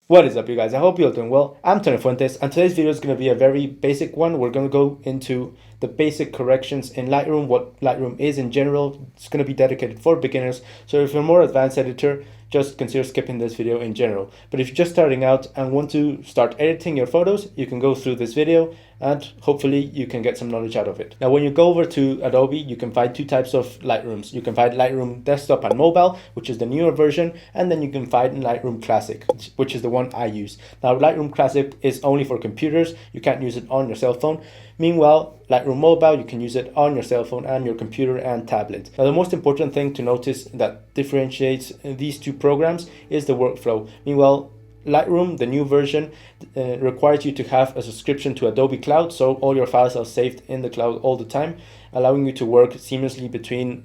What is up, you guys? I hope you're doing well. I'm Fuentes, and today's video is going to be a very basic one. We're going to go into the basic corrections in Lightroom, what Lightroom is in general. It's going to be dedicated for beginners, so if you're a more advanced editor, just consider skipping this video in general. But if you're just starting out and want to start editing your photos, you can go through this video and hopefully you can get some knowledge out of it. Now, when you go over to Adobe, you can find two types of Lightrooms. You can find Lightroom Desktop and Mobile, which is the newer version, and then you can find Lightroom Classic, which is the one I use. Now, Lightroom Classic is only for computers. You can't use it on your cell phone. Meanwhile, Lightroom Mobile, you can use it on your cell phone and your computer and tablet. Now, the most important thing to notice that differentiates these two programs is the workflow. Meanwhile, Lightroom, the new version, requires you to have a subscription to Adobe Cloud, so all your files are saved in the cloud all the time, allowing you to work seamlessly between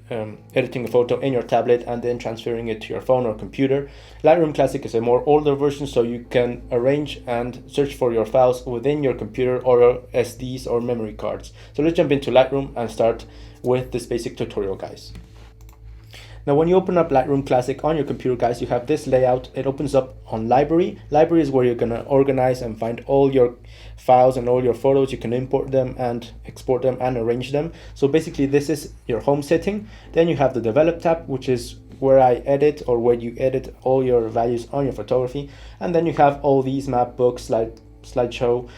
editing a photo in your tablet and then transferring it to your phone or computer. Lightroom Classic is a more older version, so you can arrange and search for your files within your computer or your SDs or memory cards. So let's jump into Lightroom and start with this basic tutorial, guys. Now, when you open up Lightroom Classic on your computer, guys, you have this layout. It opens up on Library. Library is where you're going to organize and find all your files and all your photos. You can import them and export them and arrange them. So basically, this is your home setting. Then you have the Develop tab, which is where I edit or where you edit all your values on your photography. And then you have all these map, books, slideshow,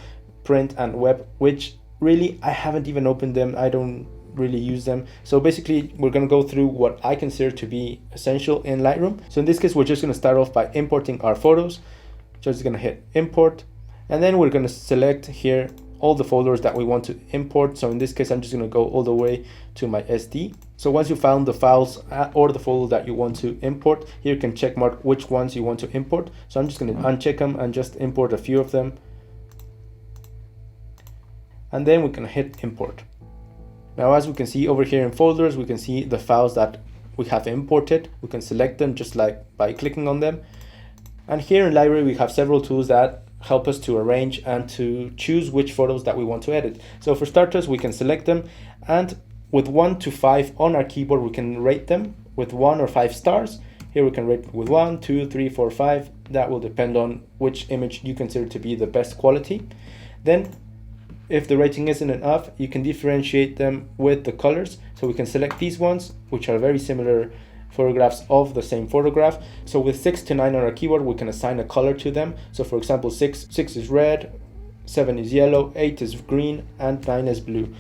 print, and web, which really I haven't even opened them. I don't really use them. So basically, we're going to go through what I consider to be essential in Lightroom. So in this case, we're just going to start off by importing our photos. Just going to hit import, and then we're going to select here all the folders that we want to import. So in this case, I'm just going to go all the way to my SD. So once you found the files or the folder that you want to import, here you can check mark which ones you want to import. So I'm just going to uncheck them and just import a few of them, and then we can hit import. Now, as we can see over here in folders, we can see the files that we have imported. We can select them just like by clicking on them. And here in Library, we have several tools that help us to arrange and to choose which photos that we want to edit. So for starters, we can select them, and with 1 to 5 on our keyboard, we can rate them with 1 or 5 stars. Here we can rate with 1, 2, 3, 4, 5. That will depend on which image you consider to be the best quality. Then, if the rating isn't enough, you can differentiate them with the colors. So we can select these ones, which are very similar photographs of the same photograph. So with 6 to 9 on our keyboard, we can assign a color to them. So for example, 6 is red, 7 is yellow, 8 is green, and 9 is blue.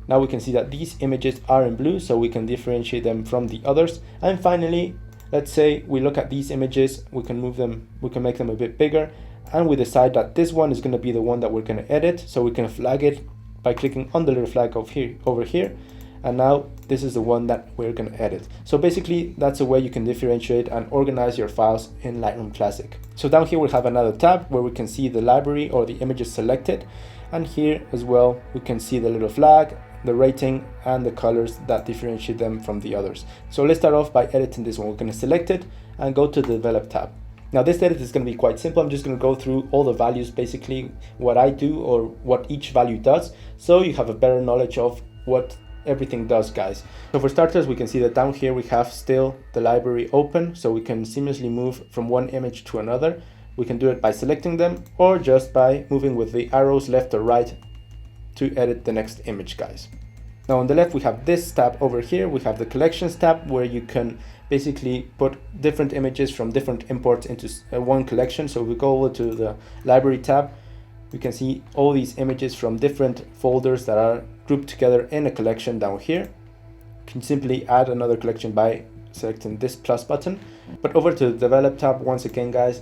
Now we can see that these images are in blue, so we can differentiate them from the others. And finally, let's say we look at these images, we can move them, we can make them a bit bigger, and we decide that this one is going to be the one that we're going to edit. So we can flag it by clicking on the little flag over here, and now this is the one that we're going to edit. So basically, that's a way you can differentiate and organize your files in Lightroom Classic. So down here we have another tab where we can see the library or the images selected, and here as well we can see the little flag, the rating, and the colors that differentiate them from the others. So let's start off by editing this one. We're going to select it and go to the Develop tab. Now, this edit is going to be quite simple. I'm just going to go through all the values, basically what I do or what each value does, so you have a better knowledge of what everything does, guys. So for starters, we can see that down here we have still the library open, so we can seamlessly move from one image to another. We can do it by selecting them or just by moving with the arrows left or right to edit the next image, guys. Now on the left, we have this tab over here. We have the Collections tab where you can basically put different images from different imports into one collection. So we go over to the Library tab. We can see all these images from different folders that are grouped together in a collection down here. You can simply add another collection by selecting this plus button. But over to the Develop tab, once again, guys,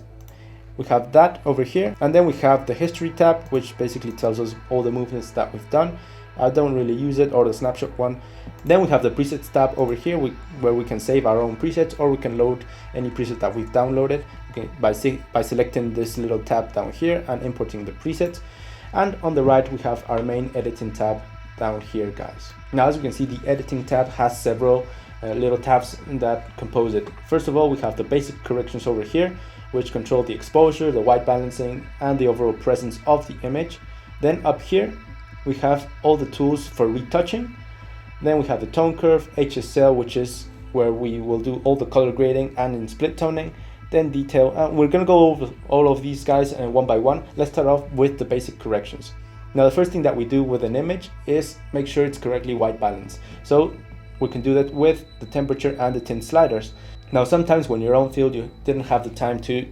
we have that over here. And then we have the History tab, which basically tells us all the movements that we've done. I don't really use it, or the snapshot one. Then we have the presets tab over here where we can save our own presets, or we can load any preset that we've downloaded by selecting this little tab down here and importing the presets. And on the right, we have our main editing tab down here, guys. Now, as you can see, the editing tab has several little tabs that compose it. First of all, we have the basic corrections over here, which control the exposure, the white balancing, and the overall presence of the image. Then up here, we have all the tools for retouching. Then we have the tone curve, HSL, which is where we will do all the color grading and in split toning. then detail, and we're going to go over all of these guys one by one. Let's start off with the basic corrections. Now the first thing that we do with an image is make sure it's correctly white balanced. So we can do that with the temperature and the tint sliders. Now sometimes when you're on field you didn't have the time to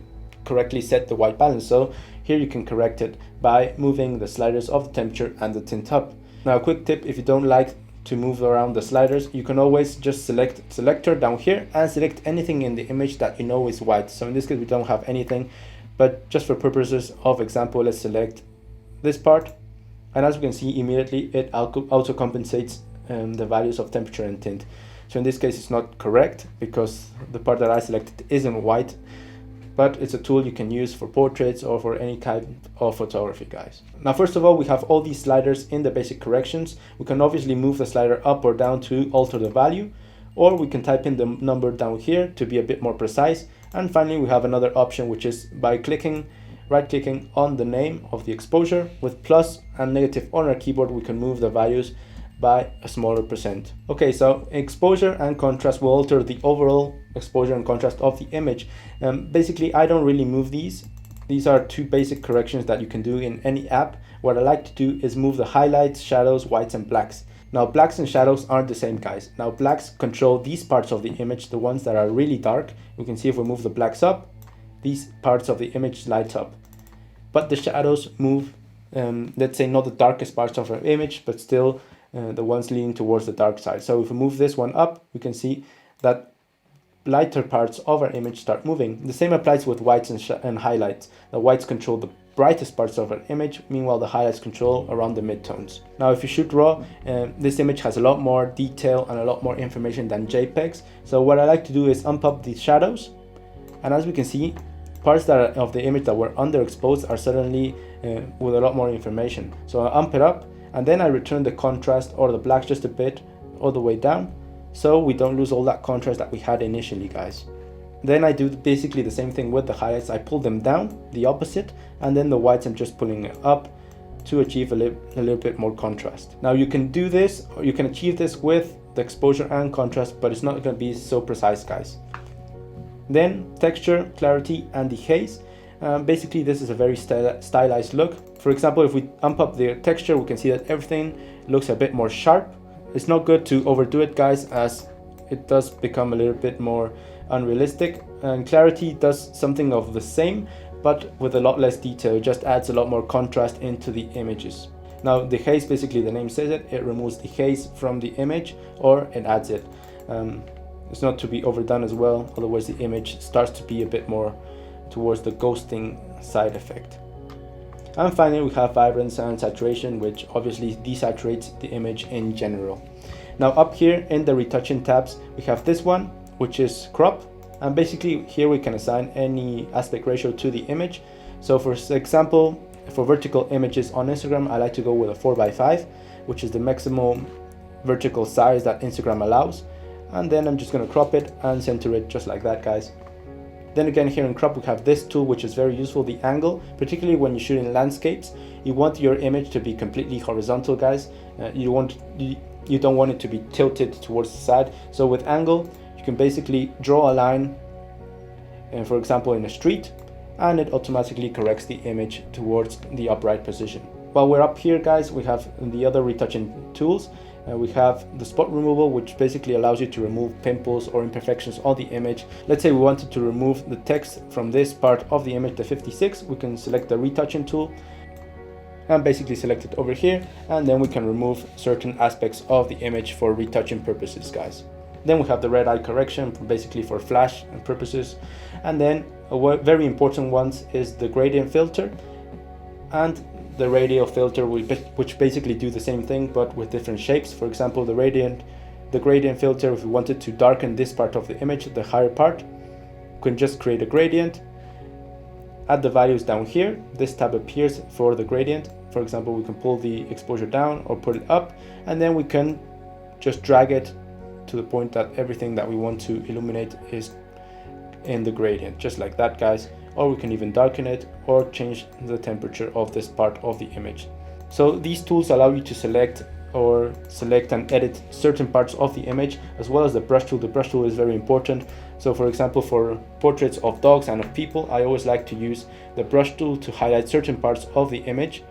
correctly set the white balance, so here you can correct it by moving the sliders of the temperature and the tint up. Now a quick tip, if you don't like to move around the sliders, you can always just select selector down here and select anything in the image that you know is white. So in this case we don't have anything, but just for purposes of example, let's select this part, and as we can see immediately it auto compensates the values of temperature and tint. So in this case it's not correct because the part that I selected isn't white, but it's a tool you can use for portraits or for any kind of photography, guys. Now first of all, we have all these sliders in the basic corrections. We can obviously move the slider up or down to alter the value, or we can type in the number down here to be a bit more precise. And finally we have another option, which is by right clicking on the name of the exposure with plus and negative on our keyboard, we can move the values by a smaller percent. Okay, so exposure and contrast will alter the overall exposure and contrast of the image. Basically I don't really move these. These are two basic corrections that you can do in any app. What I like to do is move the highlights, shadows, whites and blacks. Now blacks and shadows aren't the same, guys. Now blacks control these parts of the image, the ones that are really dark. You can see if we move the blacks up, these parts of the image light up. But the shadows move, let's say not the darkest parts of our image, but still the ones leaning towards the dark side. So if we move this one up, we can see that lighter parts of our image start moving. The same applies with whites and highlights. The whites control the brightest parts of our image, meanwhile the highlights control around the midtones. Now if you shoot raw, this image has a lot more detail and a lot more information than JPEGs. So what I like to do is ump up the shadows, and as we can see, parts that are of the image that were underexposed are suddenly with a lot more information. So I ump it up, and then I return the contrast or the blacks just a bit all the way down, so we don't lose all that contrast that we had initially, guys. Then I do basically the same thing with the highlights. I pull them down, the opposite, and then the whites I'm just pulling it up to achieve a little bit more contrast. Now you can do this, or you can achieve this with the exposure and contrast, but it's not going to be so precise, guys. Then texture, clarity and the haze. Basically this is a very stylized look. For example, if we ump up the texture, we can see that everything looks a bit more sharp. It's not good to overdo it, guys, as it does become a little bit more unrealistic. And clarity does something of the same, but with a lot less detail. It just adds a lot more contrast into the images. Now the haze, basically the name says it, it removes the haze from the image, or it adds it. It's not to be overdone as well, otherwise the image starts to be a bit more towards the ghosting side effect. And finally we have vibrance and saturation, which obviously desaturates the image in general. Now up here in the retouching tabs, we have this one, which is crop, and basically here we can assign any aspect ratio to the image. So for example, for vertical images on Instagram, I like to go with a 4:5, which is the maximum vertical size that Instagram allows. And then I'm just going to crop it and center it just like that, guys. Then again, here in crop we have this tool, which is very useful, the angle. Particularly when you shoot in landscapes, you want your image to be completely horizontal, guys. You don't want it to be tilted towards the side. So with angle, you can basically draw a line, for example in a street, and it automatically corrects the image towards the upright position. While we're up here, guys, we have the other retouching tools. We have the spot removal, which basically allows you to remove pimples or imperfections on the image. Let's say we wanted to remove the text from this part of the image, the 56, we can select the retouching tool and basically select it over here, and then we can remove certain aspects of the image for retouching purposes, guys. Then we have the red eye correction, basically for flash purposes, and then a very important one is the gradient filter and the radial filter, which basically do the same thing but with different shapes. For example, the gradient filter, if we wanted to darken this part of the image, the higher part, we can just create a gradient, add the values down here. This tab appears for the gradient. For example, we can pull the exposure down or put it up, and then we can just drag it to the point that everything that we want to illuminate is in the gradient, just like that, guys. Or we can even darken it or change the temperature of this part of the image. So these tools allow you to select and edit certain parts of the image, as well as the brush tool. The brush tool is very important. So for example, for portraits of dogs and of people, I always like to use the brush tool to highlight certain parts of the image.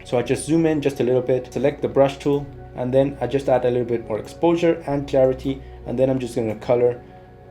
So I just zoom in just a little bit, select the brush tool, and then I just add a little bit more exposure and clarity, and then I'm just going to color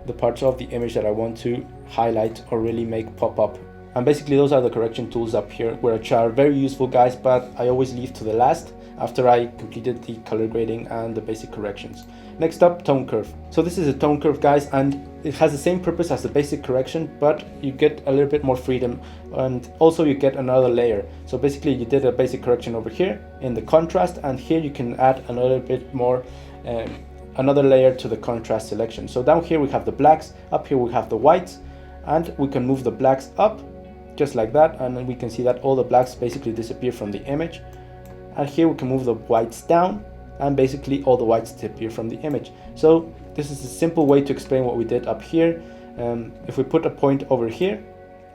the parts of the image that I want to highlight or really make pop up. And basically those are the correction tools up here, which are very useful, guys, but I always leave to the last after I completed the color grading and the basic corrections. Next up, tone curve. So this is a tone curve, guys, and it has the same purpose as the basic correction, but you get a little bit more freedom, and also you get another layer. So basically you did a basic correction over here in the contrast, and here you can add a little bit more another layer to the contrast selection. So down here we have the blacks, up here we have the whites, and we can move the blacks up just like that, and then we can see that all the blacks basically disappear from the image. And here we can move the whites down, and basically all the whites disappear from the image. So this is a simple way to explain what we did up here. If we put a point over here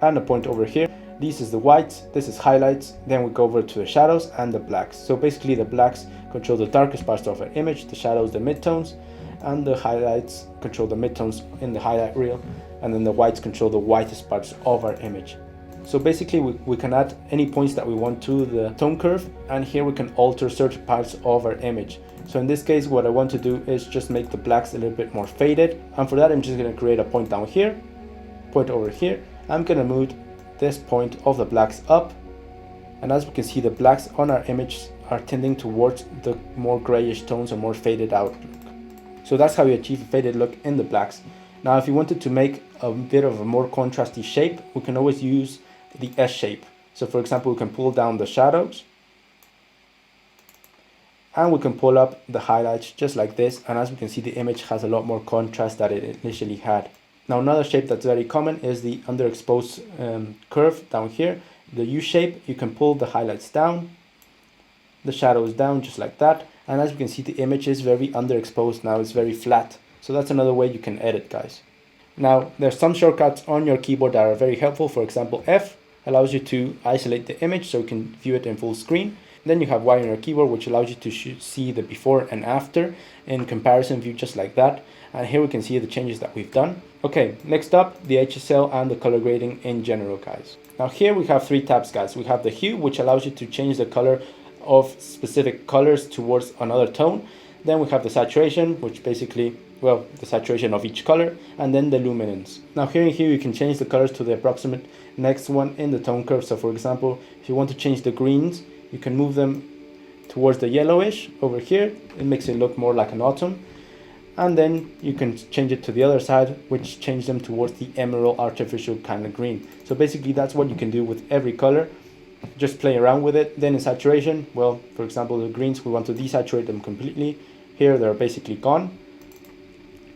and a point over here, this is the whites, this is highlights, then we go over to the shadows and the blacks. So basically the blacks control the darkest parts of our image, the shadows the midtones, and the highlights control the midtones in the highlight reel, and then the whites control the whitest parts of our image. So basically we can add any points that we want to the tone curve, and here we can alter certain parts of our image. So in this case, what I want to do is just make the blacks a little bit more faded, and for that I'm just going to create a point down here, point over here. I'm going to move this point of the blacks up, and as we can see, the blacks on our image are tending towards the more grayish tones or more faded out look. So that's how you achieve a faded look in the blacks. Now if you wanted to make a bit of a more contrasty shape, we can always use the S shape. So for example, we can pull down the shadows, and we can pull up the highlights just like this, and as we can see, the image has a lot more contrast than it initially had. Now another shape that's very common is the underexposed curve down here, the U shape. You can pull the highlights down, the shadows down just like that, and as you can see, the image is very underexposed now, it's very flat. So that's another way you can edit, guys. Now there's some shortcuts on your keyboard that are very helpful. For example, F allows you to isolate the image so you can view it in full screen. Then you have Y on your keyboard, which allows you to see the before and after in comparison view just like that. And here we can see the changes that we've done. Okay, next up, the HSL and the color grading in general, guys. Now here we have three tabs, guys. We have the hue, which allows you to change the color of specific colors towards another tone. Then we have the saturation, which basically, well, the saturation of each color, and then the luminance. Now here in hue, you can change the colors to the approximate next one in the tone curve. So for example, if you want to change the greens, you can move them towards the yellowish over here. It makes it look more like an autumn. And then you can change it to the other side, which change them towards the emerald artificial kind of green. So basically that's what you can do with every color. Just play around with it. Then in saturation, well, for example, the greens, we want to desaturate them completely. Here they're basically gone.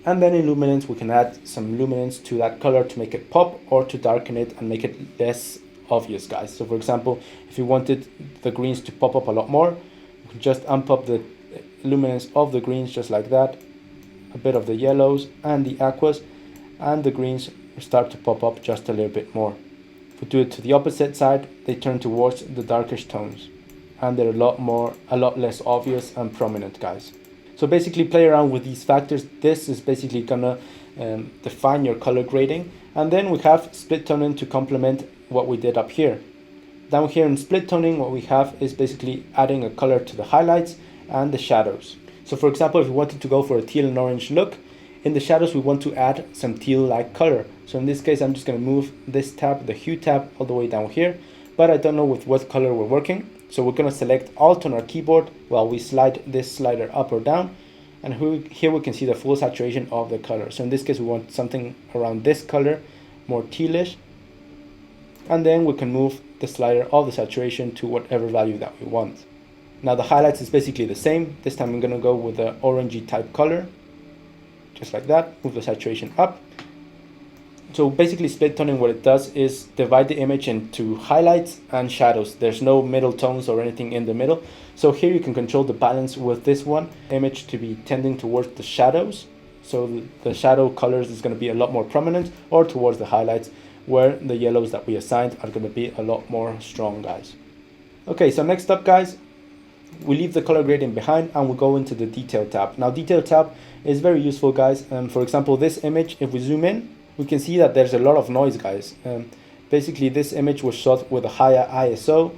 And then in luminance, we can add some luminance to that color to make it pop, or to darken it and make it less obvious, guys. So for example, if you wanted the greens to pop up a lot more, you can just amp up the luminance of the greens just like that, a bit of the yellows and the aquas, and the greens start to pop up just a little bit more. If we do it to the opposite side, they turn towards the darkish tones, and they're a lot less obvious and prominent, guys. So basically play around with these factors. This is basically gonna define your color grading. And then we have split toning to complement what we did up here. Down here in split toning, what we have is basically adding a color to the highlights and the shadows. So for example, if we wanted to go for a teal and orange look, in the shadows we want to add some teal-like color. So in this case, I'm just going to move this tab, the hue tab, all the way down here, but I don't know with what color we're working. So we're going to select Alt on our keyboard while we slide this slider up or down, and here we can see the full saturation of the color. So in this case, we want something around this color, more tealish, and then we can move the slider of the saturation to whatever value that we want. Now the highlights is basically the same. This time I'm going to go with the orangey type color, just like that, move the saturation up. So basically split toning, what it does is divide the image into highlights and shadows. There's no middle tones or anything in the middle. So here you can control the balance with this one image to be tending towards the shadows. So the shadow colors is going to be a lot more prominent, or towards the highlights, where the yellows that we assigned are going to be a lot more strong, guys. Okay, so next up, guys, we leave the color gradient behind and we go into the detail tab. Now detail tab is very useful, guys. For example, this image, if we zoom in, we can see that there's a lot of noise, guys. Basically this image was shot with a higher ISO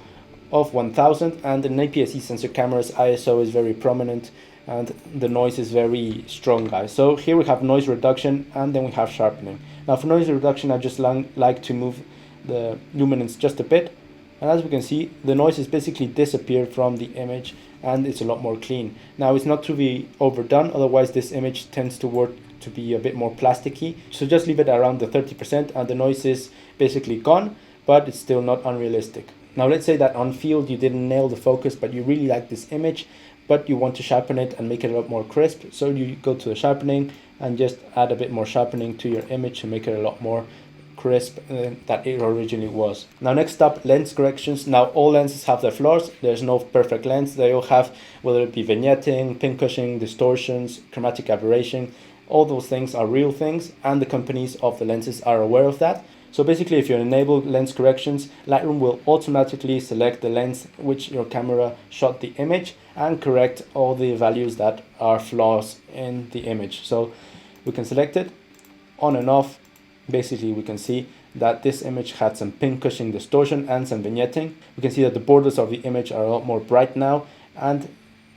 of 1000, and an APS-C sensor camera's ISO is very prominent and the noise is very strong, guys. So here we have noise reduction and then we have sharpening. Now for noise reduction, I just like to move the luminance just a bit, and as we can see, the noise is basically disappeared from the image and it's a lot more clean. Now it's not to be overdone, otherwise this image tends to be a bit more plasticky, so just leave it around the 30% and the noise is basically gone, but it's still not unrealistic. Now let's say that on field you didn't nail the focus, but you really like this image, but you want to sharpen it and make it a lot more crisp, so you go to the sharpening and just add a bit more sharpening to your image to make it a lot more crisp that it originally was. Now next up, lens corrections. Now all lenses have their flaws. There's no perfect lens. They all have, whether it be vignetting, pincushioning, distortions, chromatic aberration, all those things are real things, and the companies of the lenses are aware of that. So basically, if you enable lens corrections, Lightroom will automatically select the lens which your camera shot the image and correct all the values that are flaws in the image. So we can select it on and off. Basically, we can see that this image had some pincushioning, distortion, and some vignetting. We can see that the borders of the image are a lot more bright now, and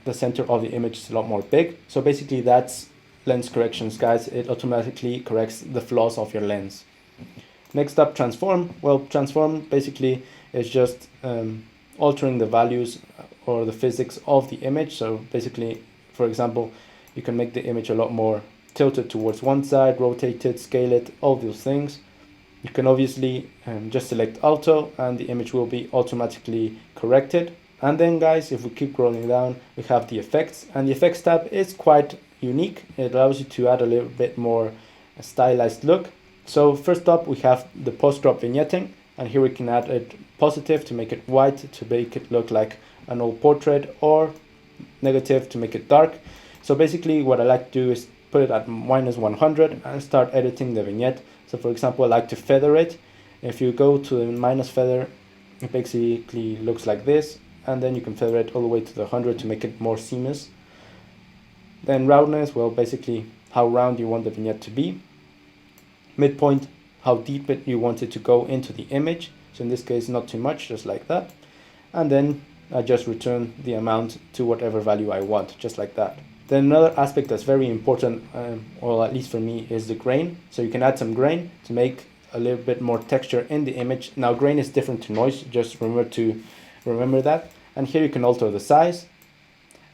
the center of the image is a lot more big. So basically, that's lens corrections, guys. It automatically corrects the flaws of your lens. Next up, transform. Well, transform basically is just altering the values or the physics of the image. So basically, for example, you can make the image a lot more tilted towards one side, rotate it, scale it, all those things. You can obviously just select auto and the image will be automatically corrected. And then, guys, if we keep scrolling down, we have the effects, and the effects tab is quite unique. It allows you to add a little bit more stylized look. So first up, we have the post-crop vignetting, and here we can add it positive to make it white, to make it look like an old portrait, or negative to make it dark. So basically what I like to do is put it at -100 and start editing the vignette. So for example, I like to feather it. If you go to the minus feather, it basically looks like this, and then you can feather it all the way to the 100 to make it more seamless. Then roundness, well, basically how round you want the vignette to be. Midpoint, how deep you want it to go into the image. So in this case, not too much, just like that. And then I just return the amount to whatever value I want, just like that. Then another aspect that's very important, or at least for me, is the grain. So you can add some grain to make a little bit more texture in the image. Now grain is different to noise, just remember that. And here you can alter the size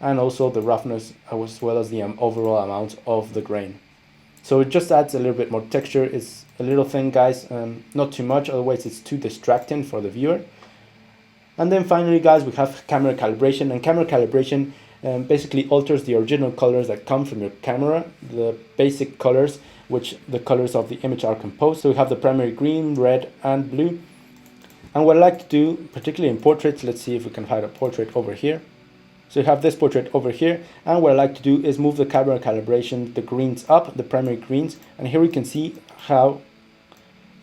and also the roughness, as well as the overall amount of the grain. So it just adds a little bit more texture. It's a little thing, guys, not too much, otherwise it's too distracting for the viewer. And then finally, guys, we have camera calibration, and camera calibration basically alters the original colors that come from your camera, the basic colors, which the colors of the image are composed. So we have the primary green, red, and blue. And what I like to do, particularly in portraits, let's see if we can find a portrait over here. So you have this portrait over here, and what I like to do is move the camera calibration, the greens up, the primary greens, and here we can see how,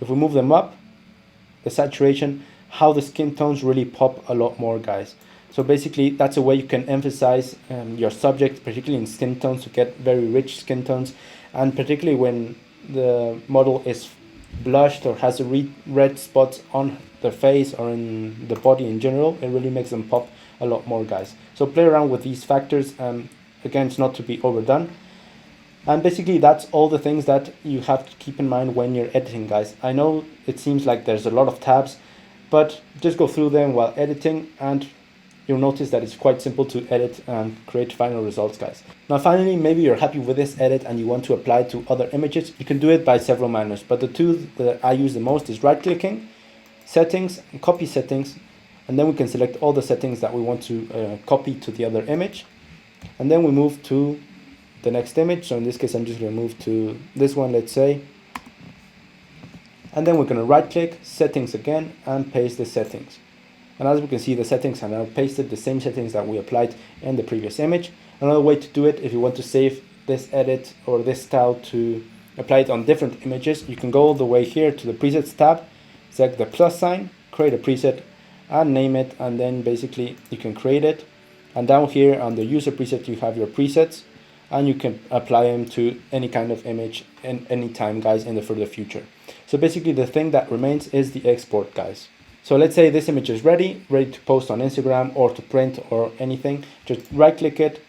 if we move them up, the saturation, how the skin tones really pop a lot more, guys. So basically, that's a way you can emphasize your subject, particularly in skin tones, to get very rich skin tones. And particularly when the model is blushed or has a red spots on their face or in the body in general, it really makes them pop a lot more, guys. So play around with these factors. Again, it's not to be overdone. And basically, that's all the things that you have to keep in mind when you're editing, guys. I know it seems like there's a lot of tabs, but just go through them while editing and you'll notice that it's quite simple to edit and create final results, guys. Now finally, maybe you're happy with this edit and you want to apply it to other images. You can do it by several manners, but the two that I use the most is right-clicking, settings, and copy settings, and then we can select all the settings that we want to copy to the other image, and then we move to the next image. So in this case, I'm just going to move to this one, let's say, and then we're going to right-click, settings again, and paste the settings. And as we can see, the settings are now pasted, the same settings that we applied in the previous image. Another way to do it, if you want to save this edit or this style to apply it on different images, you can go all the way here to the presets tab, select the plus sign, create a preset and name it, and then basically you can create it. And down here on the user preset, you have your presets, and you can apply them to any kind of image in any time, guys, in the further future. So basically the thing that remains is the export, guys. So let's say this image is ready to post on Instagram or to print or anything. Just right click it,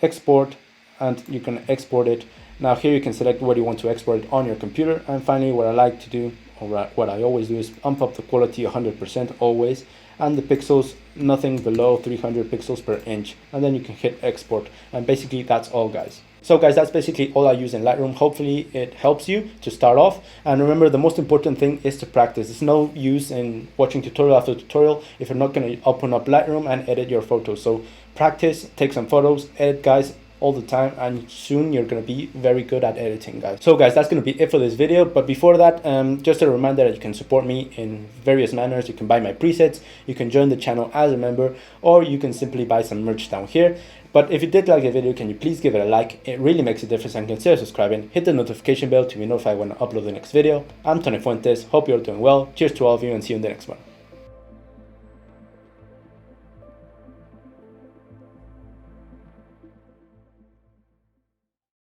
export, and you can export it. Now here you can select where you want to export it on your computer. And finally, what I like to do, or what I always do, is amp up the quality 100% always, and the pixels nothing below 300 pixels per inch, and then you can hit export. And basically that's all, guys. So guys, that's basically all I use in Lightroom. Hopefully it helps you to start off. And remember, the most important thing is to practice. There's no use in watching tutorial after tutorial if you're not going to open up Lightroom and edit your photos. So practice, take some photos, edit, guys, all the time, and soon you're going to be very good at editing, guys. So guys, that's going to be it for this video. But before that, just a reminder that you can support me in various manners. You can buy my presets, you can join the channel as a member, or you can simply buy some merch down here. But if you did like the video, can you please give it a like? It really makes a difference, and consider subscribing. Hit the notification bell to be notified when I upload the next video. I'm Tony Fuentes. Hope you're doing well. Cheers to all of you, and see you in the next one.